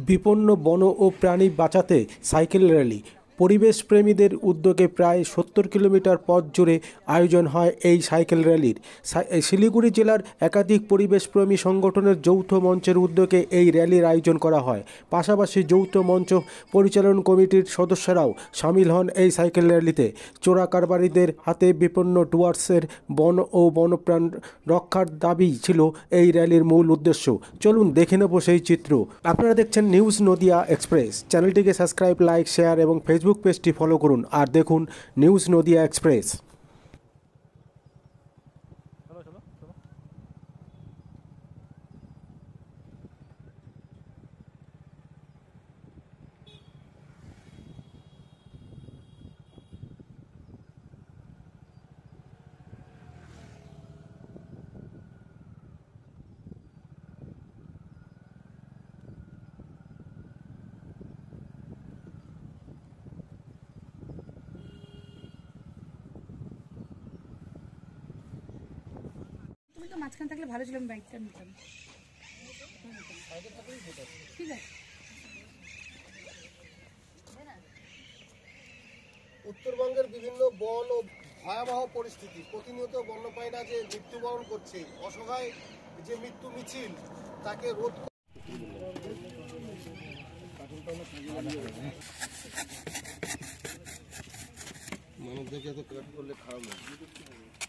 বিপন্ন বন ও প্রাণী বাঁচাতে সাইকেল র্যালি। পরিবেশ প্রেমীদের উদ্যোগে প্রায় 70 কিলোমিটার পথ জুড়ে আয়োজন হয় এই সাইকেল র্যালির। শিলিগুড়ি জেলার একাধিক পরিবেশপ্রেমী সংগঠনের যৌথ মঞ্চের উদ্যোগে এই র্যালির আয়োজন করা হয়। পাশাপাশি যৌথ মঞ্চ পরিচালন কমিটির সদস্যরাও সামিল হন এই সাইকেল র্যালিতে। চোরা কারবারিদের হাতে বিপন্ন ডুয়ার্সের বন ও বন্যপ্রাণ রক্ষার দাবি ছিল এই র্যালির মূল উদ্দেশ্য। চলুন দেখে নেব সেই চিত্র। আপনারা দেখছেন নিউজ নদিয়া এক্সপ্রেস। চ্যানেলটিকে সাবস্ক্রাইব, লাইক, শেয়ার এবং ফেসবুক পেজটি ফলো করুন আর দেখুন নিউজ নদিয়া এক্সপ্রেস। তুমি তো মাঝখানে থাকলে ভালো ছিল, আমি বাইকটা নিতাম। ঠিক আছে। উত্তরবঙ্গের বিভিন্ন বন ও ভয়াবহ পরিস্থিতি, প্রতিনিয়ত বন্যপ্রাণীরা যে মৃত্যুবরণ করছে, অসহায় যে মৃত্যু মিছিল, তাকে রোধ মানব দেখে তো কাট করলে খারাপ হয়।